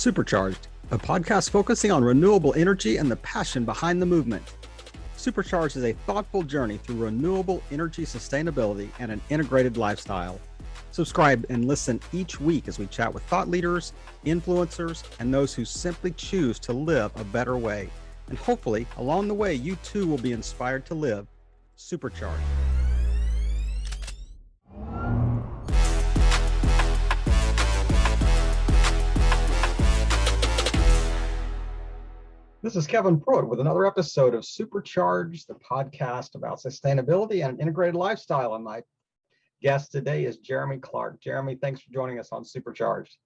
Supercharged, a podcast focusing on renewable energy and the passion behind the movement. Supercharged is a thoughtful journey through renewable energy sustainability and an integrated lifestyle. Subscribe and listen each week as we chat with thought leaders, influencers, and those who simply choose to live a better way. And hopefully, along the way, you too will be inspired to live supercharged. This is Kevin Pruitt with another episode of Supercharged, the podcast about sustainability and integrated lifestyle. And my guest today is Jeremy Clarke. Jeremy, thanks for joining us on Supercharged.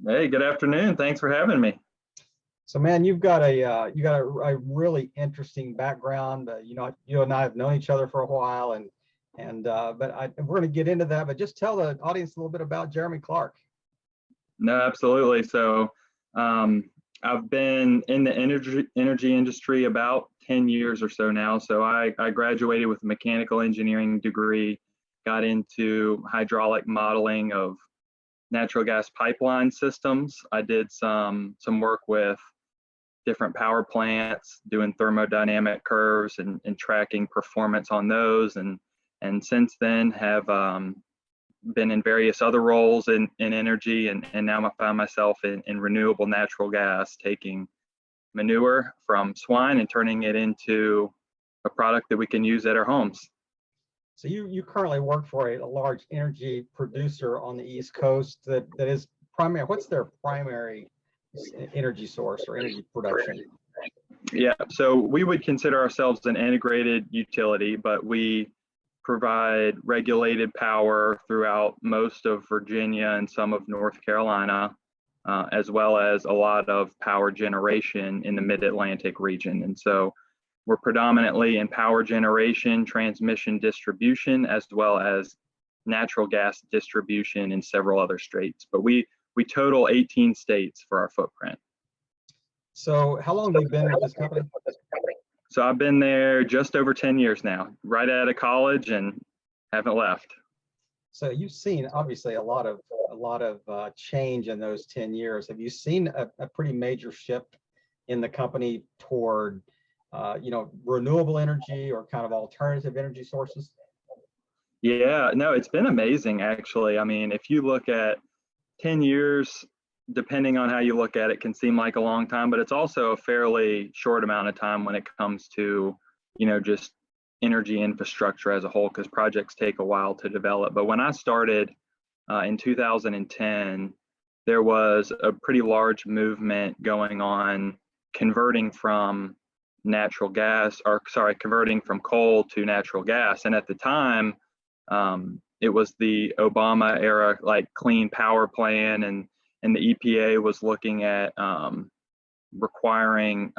Hey, good afternoon. Thanks for having me. So, man, you've got a really interesting background. You and I have known each other for a while, but we're going to get into that. But just tell the audience a little bit about Jeremy Clarke. No, absolutely. So, I've been in the energy industry about 10 years or so now. So I graduated with a mechanical engineering degree, got into hydraulic modeling of natural gas pipeline systems. I did some work with different power plants, doing thermodynamic curves and tracking performance on those. And since then have been in various other roles in energy, and now I find myself in renewable natural gas, taking manure from swine and turning it into a product that we can use at our homes. So you currently work for a large energy producer on the East Coast that is primary. What's their primary energy source or energy production? Yeah, so we would consider ourselves an integrated utility, but we provide regulated power throughout most of Virginia and some of North Carolina, as well as a lot of power generation in the Mid-Atlantic region. And so we're predominantly in power generation, transmission, distribution, as well as natural gas distribution in several other states. But we total 18 states for our footprint. So how long have you been with this company? So I've been there just over 10 years now, right out of college, and haven't left. So you've seen obviously a lot of change in those 10 years. Have you seen a pretty major shift in the company toward renewable energy or kind of alternative energy sources? Yeah, no, it's been amazing actually. I mean, if you look at 10 years, depending on how you look at it, can seem like a long time, but it's also a fairly short amount of time when it comes to, just energy infrastructure as a whole, because projects take a while to develop. But when I started in 2010, there was a pretty large movement going on converting from converting from coal to natural gas. And at the time, it was the Obama era, like clean power plan, and the EPA was looking at requiring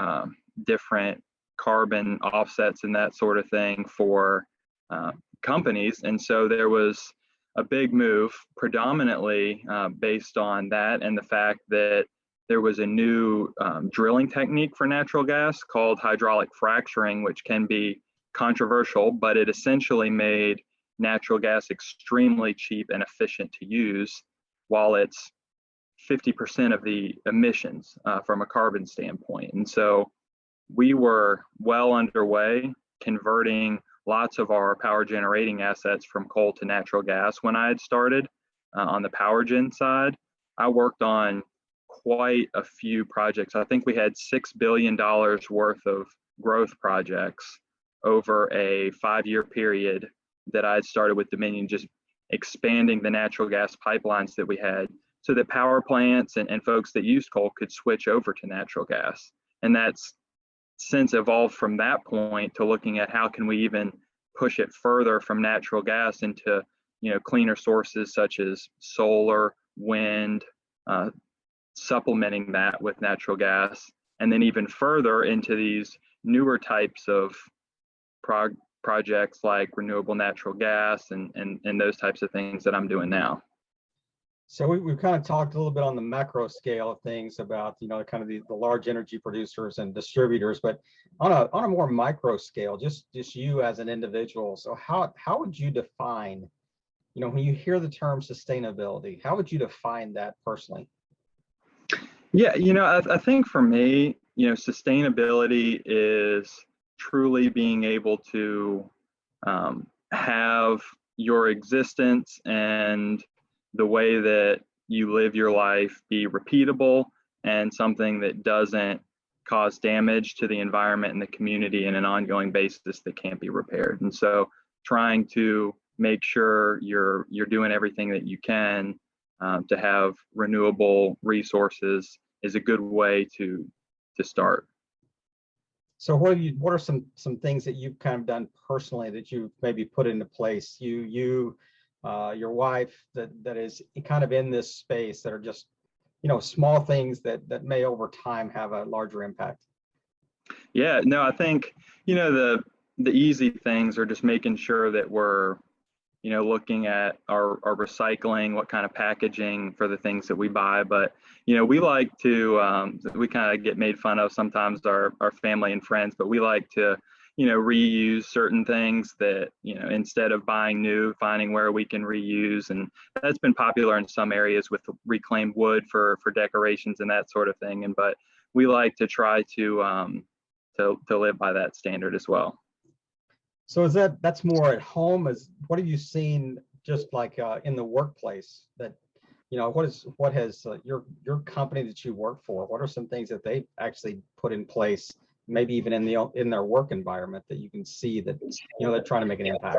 different carbon offsets and that sort of thing for companies. And so there was a big move predominantly based on that and the fact that there was a new drilling technique for natural gas called hydraulic fracturing, which can be controversial, but it essentially made natural gas extremely cheap and efficient to use, while it's 50% of the emissions from a carbon standpoint. And so we were well underway converting lots of our power generating assets from coal to natural gas. When I had started on the power gen side, I worked on quite a few projects. I think we had $6 billion worth of growth projects over a 5-year period that I had started with Dominion, just expanding the natural gas pipelines that we had, so that power plants and folks that used coal could switch over to natural gas. And that's since evolved from that point to looking at how can we even push it further from natural gas into cleaner sources such as solar, wind, supplementing that with natural gas, and then even further into these newer types of projects like renewable natural gas and those types of things that I'm doing now. So we've kind of talked a little bit on the macro scale of things about, kind of the large energy producers and distributors, but on a more micro scale, just you as an individual. So how would you define, when you hear the term sustainability, how would you define that personally? Yeah, I think for me, sustainability is truly being able to have your existence and the way that you live your life be repeatable and something that doesn't cause damage to the environment and the community in an ongoing basis that can't be repaired. And so trying to make sure you're doing everything that you can to have renewable resources is a good way to start. So what are some things that you've kind of done personally that you've maybe put into place? Your wife that is kind of in this space that are just, small things that may over time have a larger impact. Yeah, no, I think, the easy things are just making sure that we're, looking at our recycling, what kind of packaging for the things that we buy. But, we like to, we kind of get made fun of sometimes, our family and friends, but we like to, reuse certain things that, instead of buying new, finding where we can reuse. And that's been popular in some areas with reclaimed wood for decorations and that sort of thing. But we like to try to live by that standard as well. So that's more at home? What have you seen just like in the workplace that, what has your company that you work for, what are some things that they've actually put in place, maybe even in their work environment, that you can see that, they're trying to make an impact?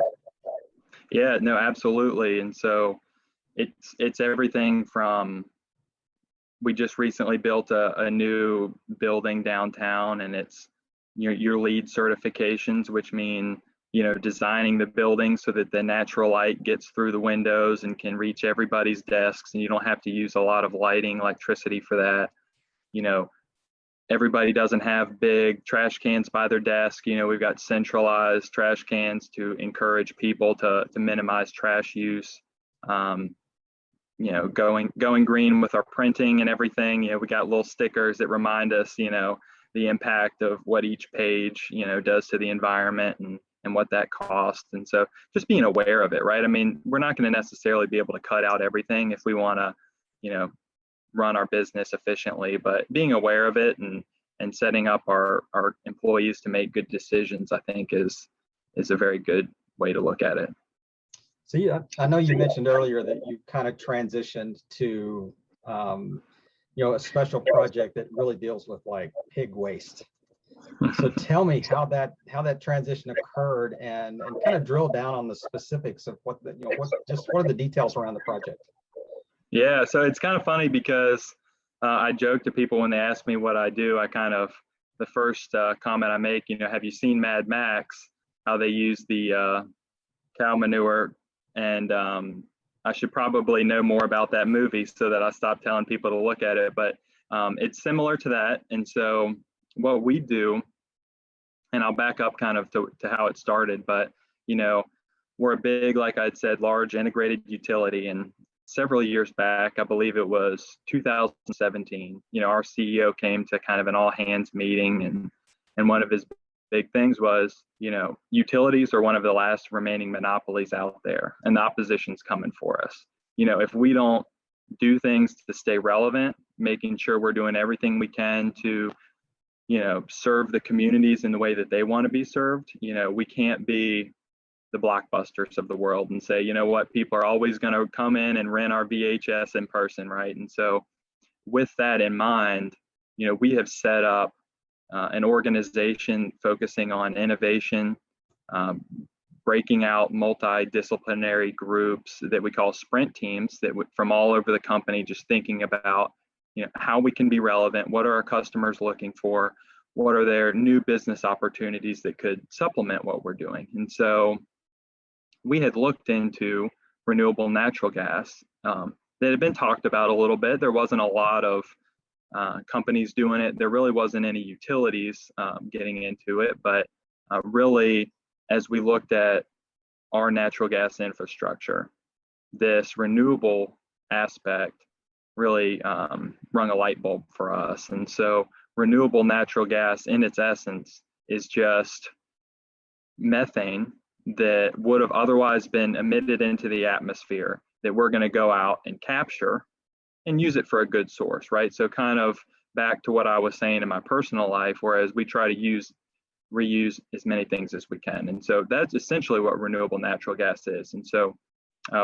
Yeah, no, absolutely. And so it's everything from, we just recently built a new building downtown, and it's your LEED certifications, which mean, designing the building so that the natural light gets through the windows and can reach everybody's desks, and you don't have to use a lot of lighting, electricity for that. Everybody doesn't have big trash cans by their desk. We've got centralized trash cans to encourage people to minimize trash use. Going green with our printing and everything. We got little stickers that remind us, the impact of what each page, does to the environment and what that costs. And so just being aware of it, right? I mean, we're not going to necessarily be able to cut out everything if we want to, run our business efficiently, but being aware of it and setting up our employees to make good decisions, I think is a very good way to look at it. So yeah, I know you mentioned earlier that you kind of transitioned to, a special project that really deals with like pig waste. So tell me how that transition occurred, and kind of drill down on the specifics of what are the details around the project? Yeah, so it's kind of funny because I joke to people when they ask me what I do. The first comment I make, have you seen Mad Max? How they use the cow manure, and I should probably know more about that movie so that I stop telling people to look at it. But it's similar to that. And so what we do, and I'll back up kind of to how it started, but we're a big, like I'd said, large integrated utility. And several years back, I believe it was 2017, our CEO came to kind of an all hands meeting, and one of his big things was, utilities are one of the last remaining monopolies out there, and the opposition's coming for us. If we don't do things to stay relevant, making sure we're doing everything we can to, serve the communities in the way that they want to be served, we can't be the Blockbusters of the world and say, what, people are always going to come in and rent our VHS in person, right? And so with that in mind, we have set up an organization focusing on innovation, breaking out multidisciplinary groups that we call sprint teams from all over the company, just thinking about, how we can be relevant, what are our customers looking for, what are their new business opportunities that could supplement what we're doing. And so we had looked into renewable natural gas that had been talked about a little bit. There wasn't a lot of companies doing it. There really wasn't any utilities getting into it, but really, as we looked at our natural gas infrastructure, this renewable aspect really rung a light bulb for us. And so renewable natural gas in its essence is just methane that would have otherwise been emitted into the atmosphere that we're going to go out and capture and use it for a good source, right? So kind of back to what I was saying in my personal life, whereas we try to reuse as many things as we can. And so that's essentially what renewable natural gas is. And so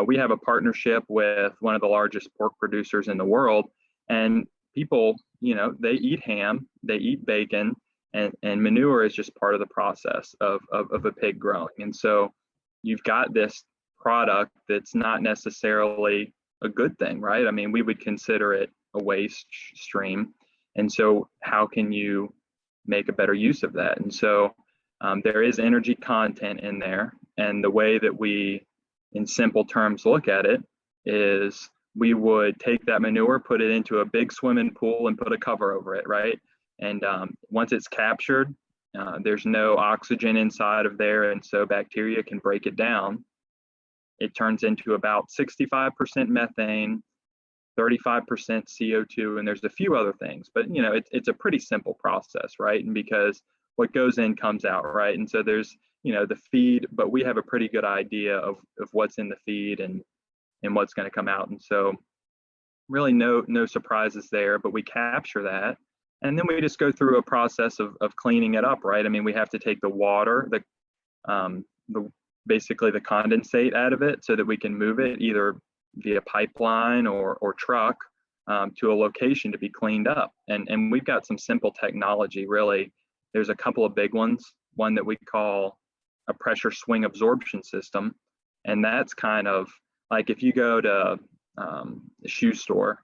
we have a partnership with one of the largest pork producers in the world, and people, they eat ham, they eat bacon, and manure is just part of the process of a pig growing. And so you've got this product that's not necessarily a good thing, right? I mean, we would consider it a waste stream. And so how can you make a better use of that? And so there is energy content in there. And the way that we, in simple terms, look at it is we would take that manure, put it into a big swimming pool and put a cover over it, right? And once it's captured, there's no oxygen inside of there. And so bacteria can break it down. It turns into about 65% methane, 35% CO2, and there's a few other things, but it's a pretty simple process, right? And because what goes in comes out, right? And so there's the feed, but we have a pretty good idea of what's in the feed and what's going to come out. And so really no surprises there, but we capture that, and then we just go through a process of cleaning it up, right? I mean, we have to take the water, basically the condensate out of it so that we can move it either via pipeline or truck to a location to be cleaned up. And we've got some simple technology, really. There's a couple of big ones, one that we call a pressure swing absorption system. And that's kind of like if you go to the shoe store,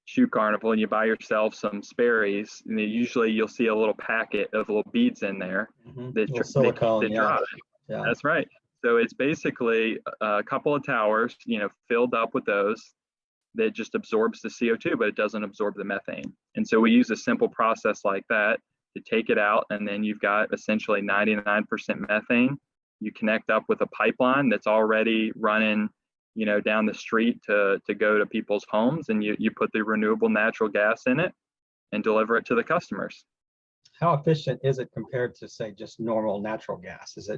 Shoe Carnival, and you buy yourself some Sperry's, and usually you'll see a little packet of little beads in there that silicone, dry. Yeah. That's right. So it's basically a couple of towers, filled up with those that just absorbs the CO2, but it doesn't absorb the methane. And so we use a simple process like that to take it out, and then you've got essentially 99% methane. You connect up with a pipeline that's already running, down the street to go to people's homes, and you put the renewable natural gas in it and deliver it to the customers. How efficient is it compared to, say, just normal natural gas? Does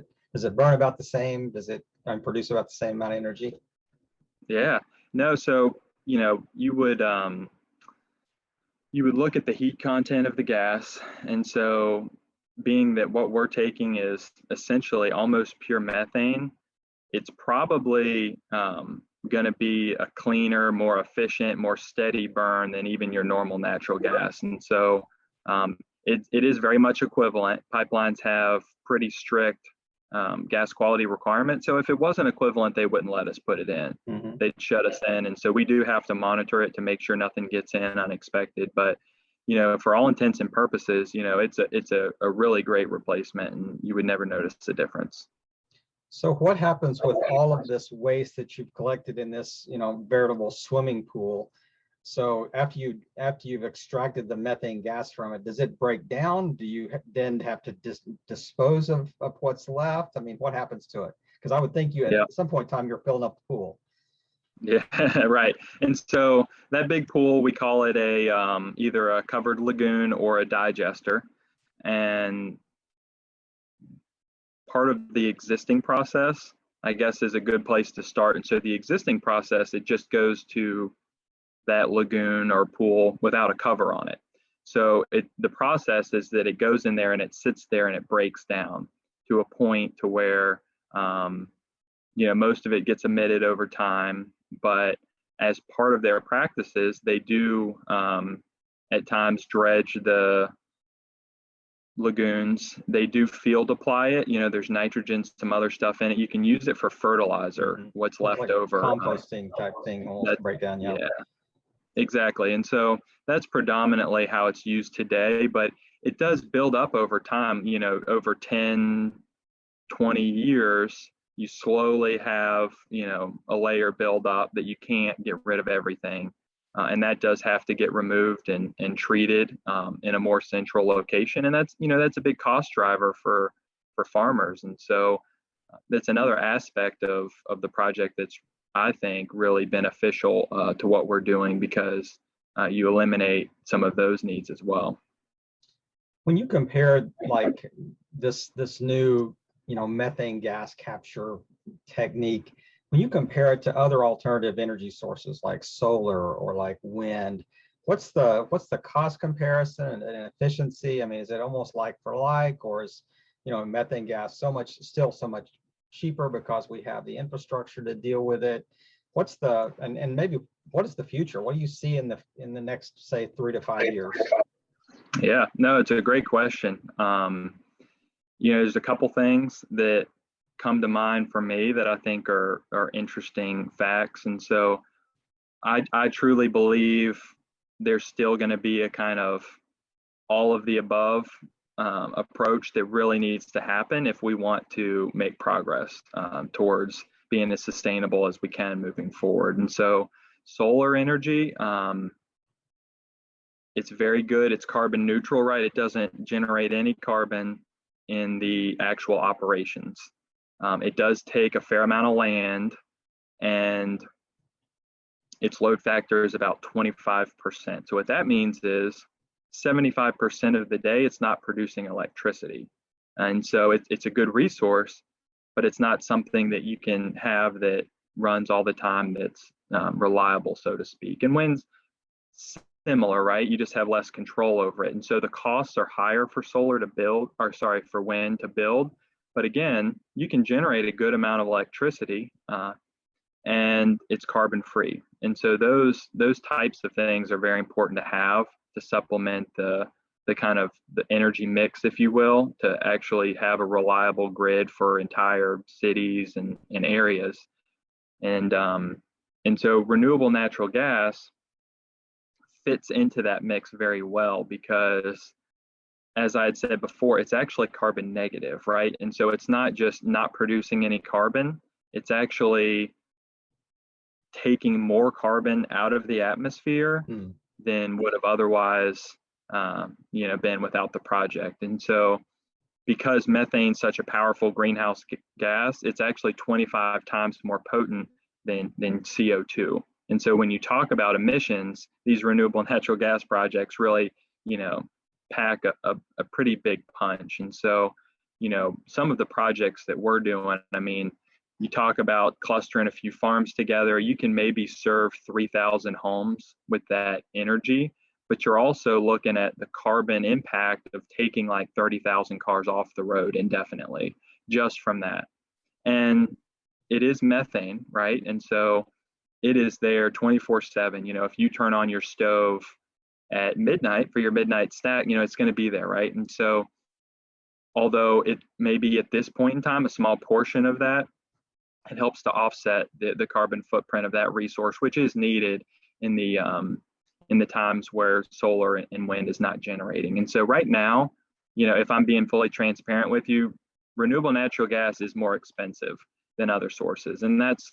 it burn about the same? Does it produce about the same amount of energy? Yeah, no. So, you would look at the heat content of the gas. And so being that what we're taking is essentially almost pure methane, it's probably going to be a cleaner, more efficient, more steady burn than even your normal natural gas. And so it is very much equivalent. Pipelines have pretty strict gas quality requirements. So if it wasn't equivalent, they wouldn't let us put it in. Mm-hmm. They'd shut us in. And so we do have to monitor it to make sure nothing gets in unexpected. But, for all intents and purposes, it's a really great replacement, and you would never notice a difference. So what happens with all of this waste that you've collected in this, veritable swimming pool? So after you've extracted the methane gas from it, does it break down? Do you then have to dispose of what's left? I mean, what happens to it? Because I would think at some point in time you're filling up the pool. Yeah, right. And so that big pool, we call it either a covered lagoon or a digester. And part of the existing process, I guess, is a good place to start. And so the existing process, it just goes to that lagoon or pool without a cover on it. So the process is that it goes in there and it sits there and it breaks down to a point to where most of it gets emitted over time. But as part of their practices, they do at times dredge the lagoons. They do field apply it. There's nitrogen, some other stuff in it. You can use it for fertilizer, what's left like over. Composting type thing, almost break down. Yeah, exactly. And so that's predominantly how it's used today, but it does build up over time, over 10, 20 years. You slowly have, a layer build up that you can't get rid of everything. And that does have to get removed and treated in a more central location. And that's a big cost driver for farmers. And so that's another aspect of the project that's, I think, really beneficial to what we're doing, because you eliminate some of those needs as well. When you compare like this new methane gas capture technique when you compare it to other alternative energy sources like solar or like wind, what's the cost comparison and efficiency? I mean, is it almost like for like, or is, methane gas still so much cheaper because we have the infrastructure to deal with it? What's and maybe what is the future? What do you see in the next, say, 3 to 5 years? Yeah, no, it's a great question. There's a couple things that come to mind for me that I think are interesting facts. And so I truly believe there's still going to be a kind of all of the above approach that really needs to happen if we want to make progress towards being as sustainable as we can moving forward. And so solar energy, it's very good. It's carbon neutral, right? It doesn't generate any carbon in the actual operations. It does take a fair amount of land, and its load factor is about 25%. So what that means is 75% of the day it's not producing electricity. And so it's a good resource, but it's not something that you can have that runs all the time that's reliable, so to speak. And wind's similar, right? You just have less control over it. And so the costs are higher for solar to build, or sorry, for wind to build. But again, you can generate a good amount of electricity and it's carbon free. And so those types of things are very important to have to supplement the kind of the energy mix, if you will, to actually have a reliable grid for entire cities and areas. And so renewable natural gas fits into that mix very well because, as I had said before, it's actually carbon negative, right? And so it's not just not producing any carbon, it's actually taking more carbon out of the atmosphere than would have otherwise been without the project. And so because methane is such a powerful greenhouse gas, it's actually 25 times more potent than CO2. And so when you talk about emissions, these renewable natural gas projects really, pack a pretty big punch. And so, some of the projects that we're doing, I mean, you talk about clustering a few farms together, you can maybe serve 3,000 homes with that energy, but you're also looking at the carbon impact of taking like 30,000 cars off the road indefinitely just from that. And it is methane, right? And so it is there 24/7. If you turn on your stove at midnight for your midnight snack, it's going to be there, right? And so although it may be at this point in time a small portion of that, it helps to offset the carbon footprint of that resource, which is needed in the times where solar and wind is not generating. And so right now, if I'm being fully transparent with you, renewable natural gas is more expensive than other sources, and that's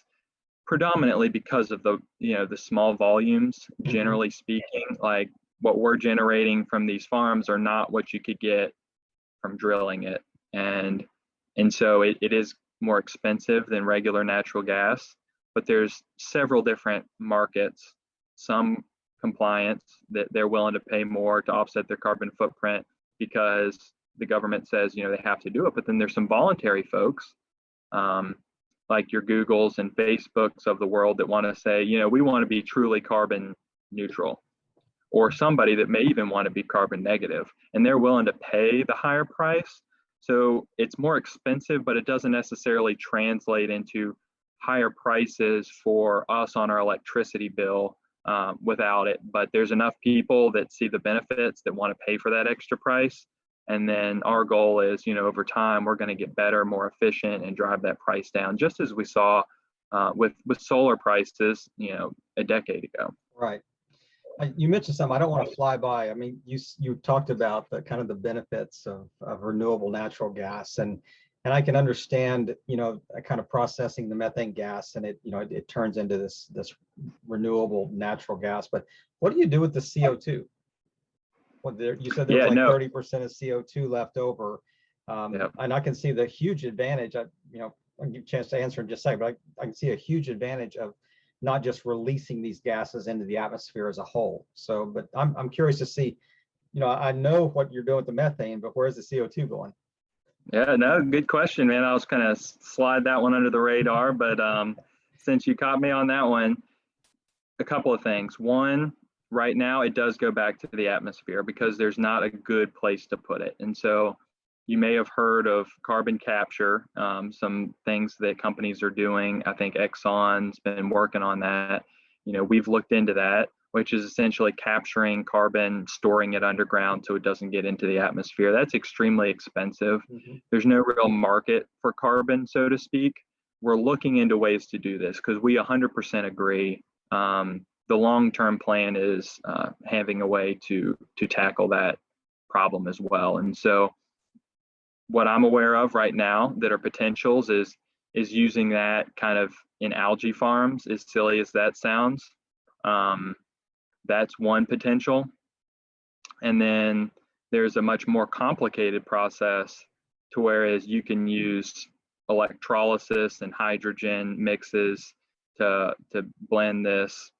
predominantly because of the small volumes. Generally speaking, like what we're generating from these farms are not what you could get from drilling it, and so it is more expensive than regular natural gas. But there's several different markets, some compliance that they're willing to pay more to offset their carbon footprint because the government says they have to do it. But then there's some voluntary folks like your Googles and Facebooks of the world that want to say, we want to be truly carbon neutral, or somebody that may even want to be carbon negative, and they're willing to pay the higher price. So it's more expensive, but it doesn't necessarily translate into higher prices for us on our electricity bill without it. But there's enough people that see the benefits that want to pay for that extra price. And then our goal is, over time, we're going to get better, more efficient, and drive that price down, just as we saw with solar prices, a decade ago. Right. You mentioned something I don't want to fly by. I mean, you talked about the kind of the benefits of renewable natural gas, and I can understand, kind of processing the methane gas, and it turns into this renewable natural gas. But what do you do with the CO2? Well, you said there was 30% of CO2 left over, and I can see the huge advantage. I'll give you a chance to answer in just a second, but I can see a huge advantage of not just releasing these gases into the atmosphere as a whole. So, but I'm curious to see, I know what you're doing with the methane, but where's the CO2 going? Yeah, no, good question, man. I was kind of slide that one under the radar, but since you caught me on that one, a couple of things. One, right now it does go back to the atmosphere because there's not a good place to put it. And so you may have heard of carbon capture, some things that companies are doing. I think Exxon's been working on that. We've looked into that, which is essentially capturing carbon, storing it underground so it doesn't get into the atmosphere. That's extremely expensive. There's no real market for carbon, so to speak. We're looking into ways to do this because we 100% agree. The long-term plan is having a way to tackle that problem as well. And so what I'm aware of right now that are potentials is using that kind of in algae farms, as silly as that sounds. That's one potential. And then there's a much more complicated process to whereas you can use electrolysis and hydrogen mixes to blend this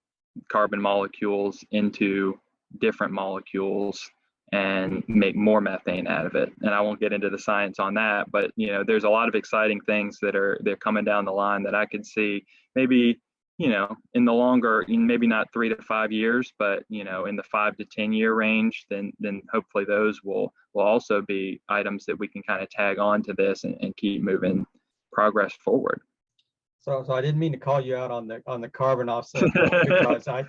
carbon molecules into different molecules and make more methane out of it. And I won't get into the science on that, but there's a lot of exciting things they're coming down the line that I could see maybe, in the longer, maybe not 3 to 5 years, but in the 5 to 10 year range, then hopefully those will also be items that we can kind of tag on to this and keep moving progress forward. So I didn't mean to call you out on the carbon offset because I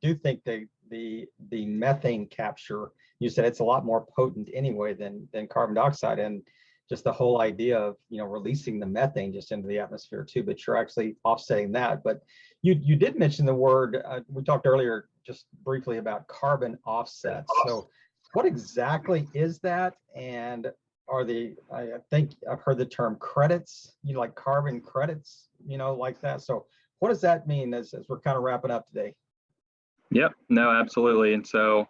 do think the methane capture, you said it's a lot more potent anyway than carbon dioxide, and just the whole idea of releasing the methane just into the atmosphere too, but you're actually offsetting that. But you did mention the word, we talked earlier just briefly about carbon offsets. So what exactly is that? And are I think I've heard the term credits, like carbon credits, like that. So what does that mean as we're kind of wrapping up today? Yep, no, absolutely. And so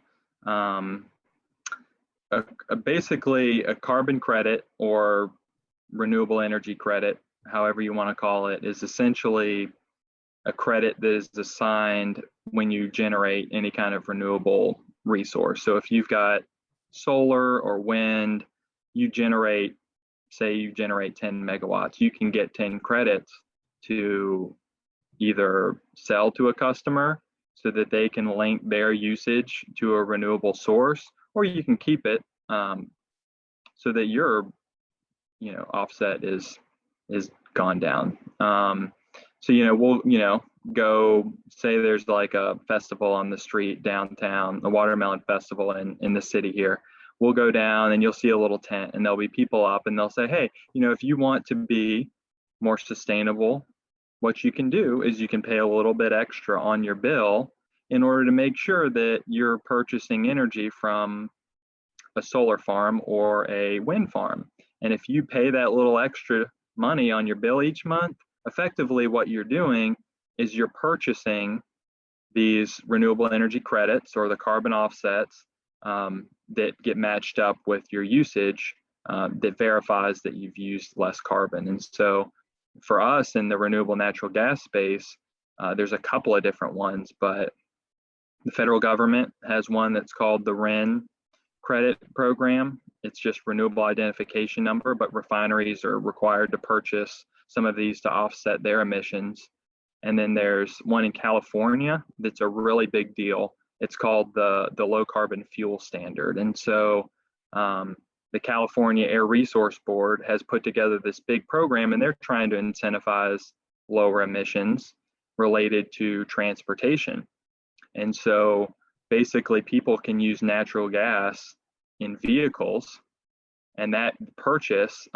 basically a carbon credit or renewable energy credit, however you want to call it, is essentially a credit that is assigned when you generate any kind of renewable resource. So if you've got solar or wind, say you generate 10 megawatts, you can get 10 credits to either sell to a customer so that they can link their usage to a renewable source, or you can keep it so that your offset is gone down. So we'll go say there's like a festival on the street downtown, a watermelon festival in the city here. We'll go down and you'll see a little tent and there'll be people up and they'll say, hey, if you want to be more sustainable, what you can do is you can pay a little bit extra on your bill in order to make sure that you're purchasing energy from a solar farm or a wind farm. And if you pay that little extra money on your bill each month, effectively what you're doing is you're purchasing these renewable energy credits or the carbon offsets that get matched up with your usage that verifies that you've used less carbon. And so for us in the renewable natural gas space, there's a couple of different ones, but the federal government has one that's called the RIN credit program. It's just renewable identification number, but refineries are required to purchase some of these to offset their emissions. And then there's one in California that's a really big deal. It's called the low carbon fuel standard. And so the California Air Resource Board has put together this big program, and they're trying to incentivize lower emissions related to transportation. And so basically people can use natural gas in vehicles, and that purchase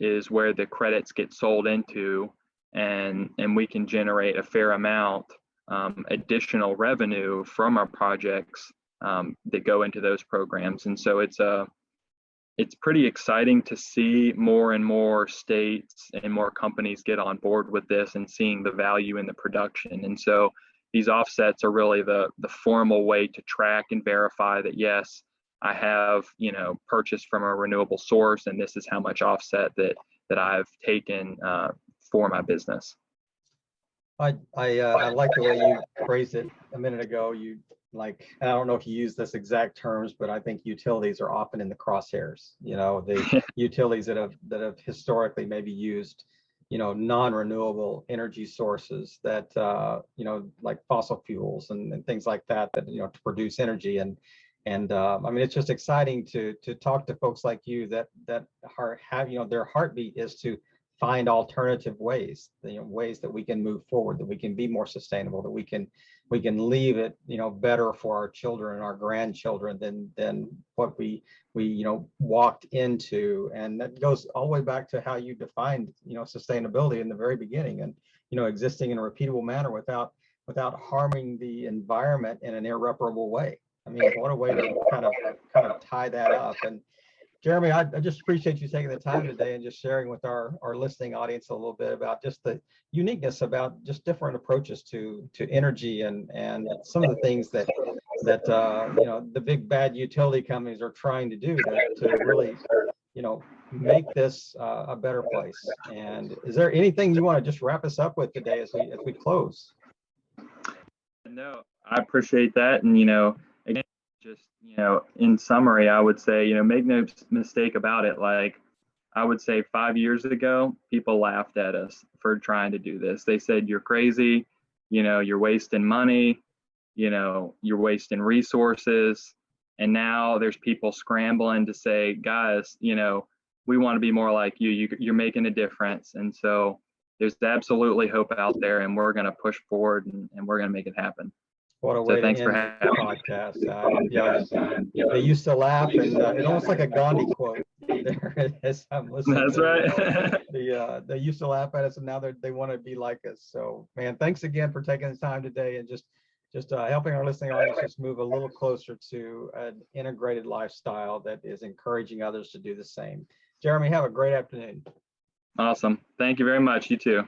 is where the credits get sold into, and we can generate a fair amount additional revenue from our projects that go into those programs. And so it's pretty exciting to see more and more states and more companies get on board with this and seeing the value in the production. And so these offsets are really the formal way to track and verify that, yes, I have, purchased from a renewable source, and this is how much offset that I've taken for my business. I like the way you phrased it a minute ago. I don't know if you use this exact terms, but I think utilities are often in the crosshairs. The utilities that have historically maybe used non-renewable energy sources that, like fossil fuels and things like that, to produce energy. And I mean, it's just exciting to talk to folks like you that have, their heartbeat is to find alternative ways, ways that we can move forward, that we can be more sustainable, that we can leave it, better for our children and our grandchildren than what we walked into. And that goes all the way back to how you defined, sustainability in the very beginning, and, existing in a repeatable manner without harming the environment in an irreparable way. I mean, what a way to kind of tie that up. And Jeremy, I just appreciate you taking the time today and just sharing with our listening audience a little bit about just the uniqueness about just different approaches to energy and some of the things that the big bad utility companies are trying to do to really make this a better place. And is there anything you want to just wrap us up with today as we close? No, I appreciate that. And again, just in summary, I would say, make no mistake about it. Like, I would say 5 years ago, people laughed at us for trying to do this. They said, you're crazy, you're wasting money, you're wasting resources. And now there's people scrambling to say, guys, we want to be more like you. You're making a difference. And so there's absolutely hope out there, and we're going to push forward and we're going to make it happen. What a way to end the podcast. They used to laugh, and it's almost like a Gandhi quote. There it is. I'm listening. That's right. They used to laugh at us, and now they want to be like us. So, man, thanks again for taking the time today and just helping our listening audience just move a little closer to an integrated lifestyle that is encouraging others to do the same. Jeremy, have a great afternoon. Awesome. Thank you very much. You too.